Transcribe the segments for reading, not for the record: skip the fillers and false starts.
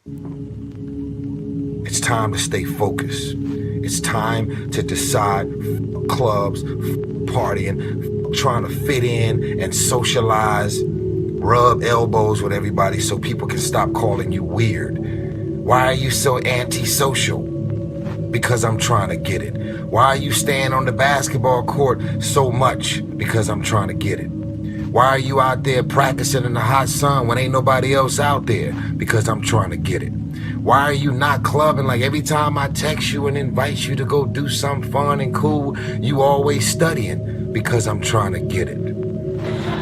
It's time to stay focused. It's time to decide clubs, partying, trying to fit in and socialize, rub elbows with everybody so people can stop calling you weird. Why are you so antisocial? Because I'm trying to get it. Why are you staying on the basketball court so much? Because I'm trying to get it. Why are you out there practicing in the hot sun when ain't nobody else out there? Because I'm trying to get it. Why are you not clubbing? Like every time I text you and invite you to go do something fun and cool, you always studying? Because I'm trying to get it.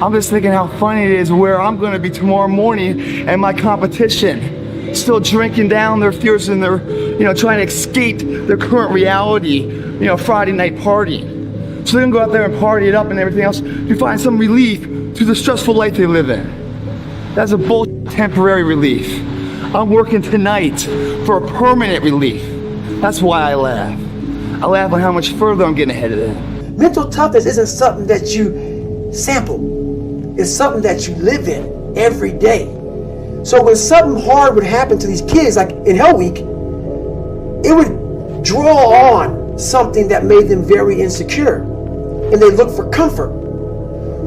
I'm just thinking how funny it is where I'm gonna be tomorrow morning and my competition, still drinking down their fears and they're, trying to escape their current reality, Friday night party. So they can go out there and party it up and everything else to find some relief to the stressful life they live in. That's a temporary relief. I'm working tonight for a permanent relief. That's why I laugh. I laugh on how much further I'm getting ahead of them. Mental toughness isn't something that you sample. It's something that you live in every day. So when something hard would happen to these kids, like in Hell Week, it would draw on something that made them very insecure. And they look for comfort.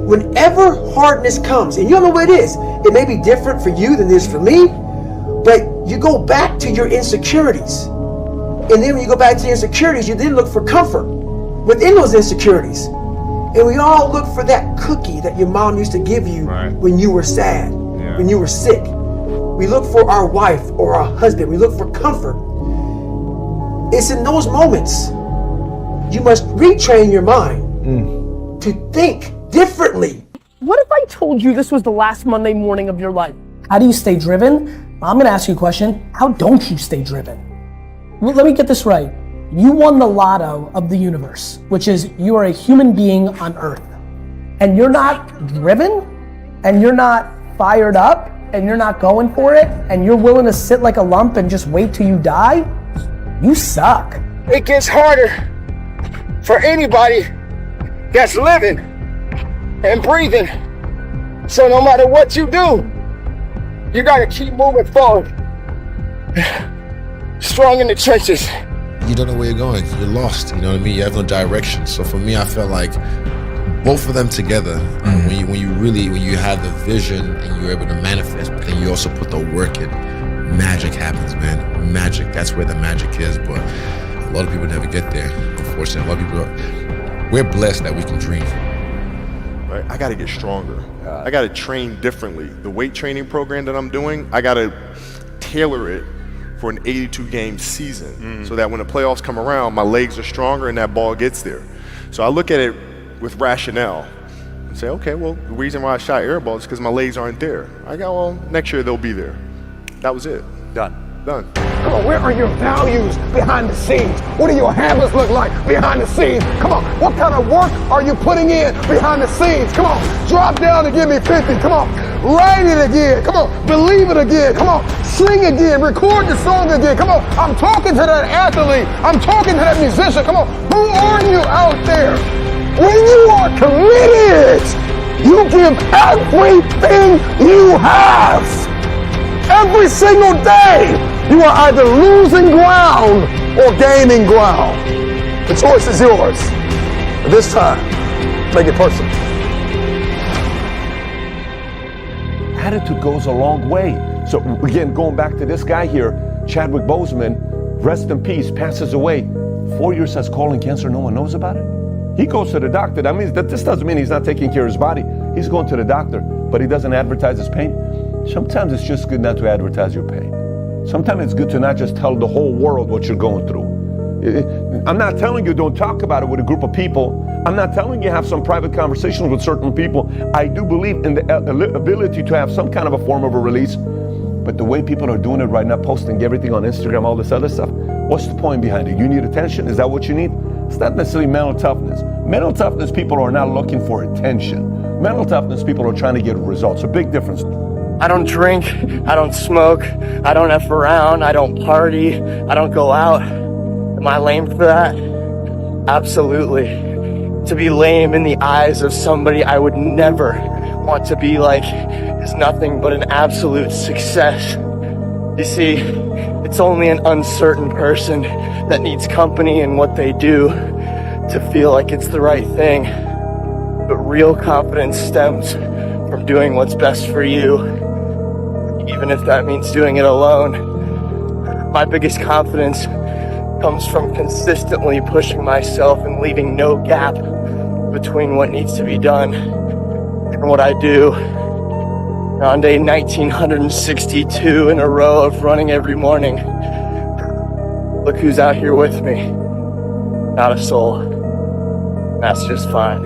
Whenever hardness comes, and you don't know what it is, it may be different for you than it is for me, but you go back to your insecurities. And then when you go back to your insecurities, you then look for comfort within those insecurities. And we all look for that cookie that your mom used to give you when you were sad, when you were sick. We look for our wife or our husband. We look for comfort. It's in those moments you must retrain your mind to think differently. What if I told you this was the last Monday morning of your life? How do you stay driven? I'm gonna ask you a question. How don't you stay driven? Let me get this right. You won the lotto of the universe, which is you are a human being on Earth. And you're not driven, and you're not fired up, and you're not going for it, and you're willing to sit like a lump and just wait till you die? You suck. It gets harder for anybody that's living and breathing. So no matter what you do, you gotta keep moving forward. Strong in the trenches. You don't know where you're going. You're lost. You know what I mean? You have no direction. So for me, I felt like both of them together, when you have the vision and you're able to manifest, but then you also put the work in, magic happens, man. Magic. That's where the magic is. But a lot of people never get there. Unfortunately, a lot of people, we're blessed that we can dream. Right? I got to get stronger. I got to train differently. The weight training program that I'm doing, I got to tailor it for an 82-game season so that when the playoffs come around, my legs are stronger and that ball gets there. So I look at it with rationale and say, okay, well, the reason why I shot air balls is because my legs aren't there. I go, well, next year they'll be there. That was it. Done. Come on, where are your values behind the scenes? What do your habits look like behind the scenes? Come on, what kind of work are you putting in behind the scenes? Come on, drop down and give me 50. Come on, write it again. Come on, believe it again. Come on, sing again, record the song again. Come on, I'm talking to that athlete. I'm talking to that musician. Come on, who are you out there? When you are committed, you give everything you have. Every single day, you are either losing ground or gaining ground. The choice is yours. But this time, make it personal. Attitude goes a long way. So again, going back to this guy here, Chadwick Boseman, rest in peace, passes away. 4 years has colon cancer, no one knows about it. He goes to the doctor. That means that this doesn't mean he's not taking care of his body. He's going to the doctor, but he doesn't advertise his pain. Sometimes it's just good not to advertise your pain. Sometimes it's good to not just tell the whole world what you're going through. I'm not telling you don't talk about it with a group of people. I'm not telling you have some private conversations with certain people. I do believe in the ability to have some kind of a form of a release. But the way people are doing it right now, posting everything on Instagram, all this other stuff, what's the point behind it? You need attention? Is that what you need? It's not necessarily mental toughness. Mental toughness people are not looking for attention. Mental toughness people are trying to get results. A big difference. I don't drink, I don't smoke, I don't F around, I don't party, I don't go out. Am I lame for that? Absolutely. To be lame in the eyes of somebody I would never want to be like is nothing but an absolute success. You see, it's only an uncertain person that needs company in what they do to feel like it's the right thing. But real confidence stems from doing what's best for you, even if that means doing it alone. My biggest confidence comes from consistently pushing myself and leaving no gap between what needs to be done and what I do. On day 1962 in a row of running every morning, look who's out here with me. Not a soul. That's just fine.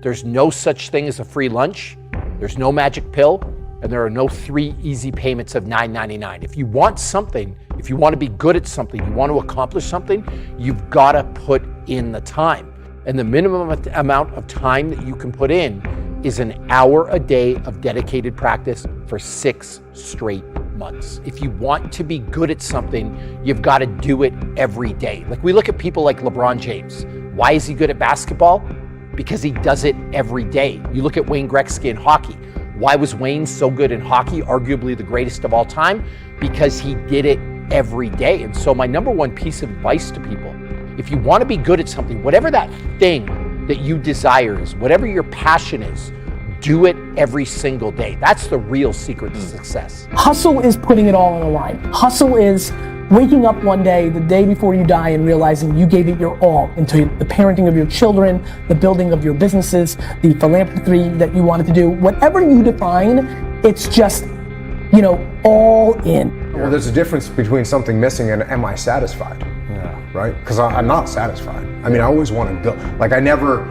There's no such thing as a free lunch. There's no magic pill. And there are no 3 easy payments of $9.99. If you want something, if you want to be good at something, you want to accomplish something, you've got to put in the time. And the minimum amount of time that you can put in is an hour a day of dedicated practice for 6 straight months. If you want to be good at something, you've got to do it every day. Like, we look at people like LeBron James. Why is he good at basketball? Because he does it every day. You look at Wayne Gretzky in hockey. Why was Wayne so good in hockey, arguably the greatest of all time? Because he did it every day. And so my number one piece of advice to people, if you want to be good at something, whatever that thing that you desire is, whatever your passion is, do it every single day. That's the real secret to success. Hustle is putting it all on the line. Hustle is waking up one day, the day before you die, and realizing you gave it your all into the parenting of your children, the building of your businesses, the philanthropy that you wanted to do. Whatever you define, it's just, all in. Well, there's a difference between something missing and am I satisfied? Right? Because I'm not satisfied. I mean, I always want to go. Like, I never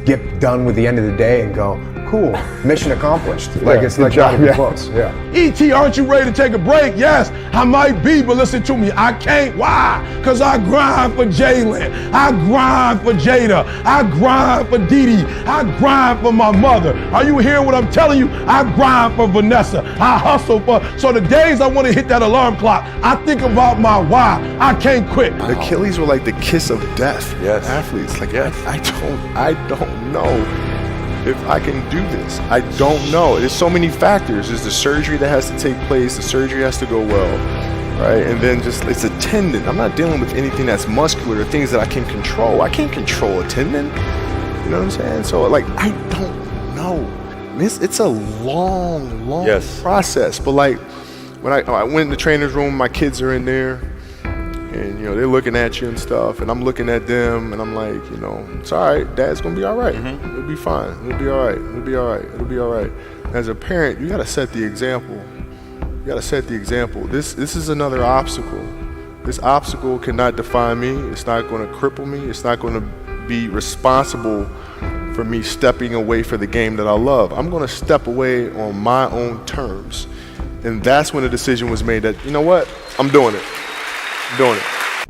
get done with the end of the day and go, cool, mission accomplished. Like, it's like not even close. Yeah. E.T., aren't you ready to take a break? Yes, I might be, but listen to me. I can't. Why? Because I grind for Jalen. I grind for Jada. I grind for Dee Dee. I grind for my mother. Are you hearing what I'm telling you? I grind for Vanessa. I hustle for. So the days I want to hit that alarm clock, I think about my why. I can't quit. The Achilles were like the kiss of death. Yes. Athletes. Like, I don't know if I can do this. I don't know. There's so many factors. There's the surgery that has to take place. The surgery has to go well, right? And then it's a tendon. I'm not dealing with anything that's muscular or things that I can control. I can't control a tendon. You know what I'm saying? So, like, I don't know. I mean, it's a long process. But, like, when I went in the trainer's room, my kids are in there, and, they're looking at you and stuff, and I'm looking at them, and I'm like, it's all right. Dad's going to be all right. It'll be fine. It'll be all right. It'll be all right. It'll be all right. As a parent, you got to set the example. You got to set the example. This is another obstacle. This obstacle cannot define me. It's not going to cripple me. It's not going to be responsible for me stepping away for the game that I love. I'm going to step away on my own terms. And that's when the decision was made that, you know what? I'm doing it. Doing it.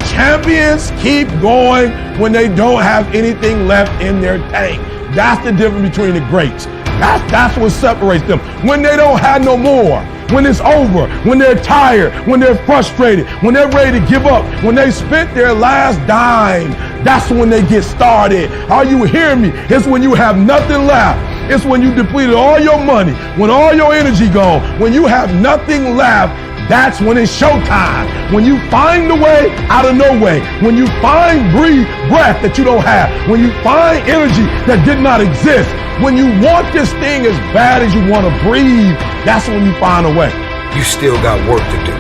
Champions keep going when they don't have anything left in their tank. That's the difference between the greats. That's what separates them. When they don't have no more, when it's over, when they're tired, when they're frustrated, when they're ready to give up, when they spent their last dime, that's when they get started. Are you hearing me? It's when you have nothing left. It's when you depleted all your money, when all your energy gone, when you have nothing left. That's when it's showtime. When you find the way out of no way. When you find breath that you don't have. When you find energy that did not exist. When you want this thing as bad as you want to breathe, that's when you find a way. You still got work to do.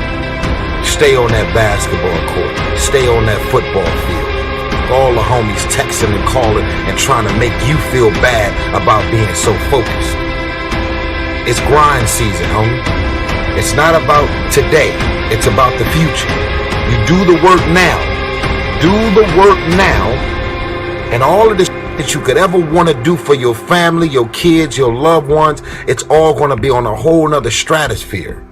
Stay on that basketball court. Stay on that football field. All the homies texting and calling and trying to make you feel bad about being so focused. It's grind season, homie. It's not about today, it's about the future. You do the work now. Do the work now, and all of this that you could ever want to do for your family, your kids, your loved ones, it's all going to be on a whole nother stratosphere.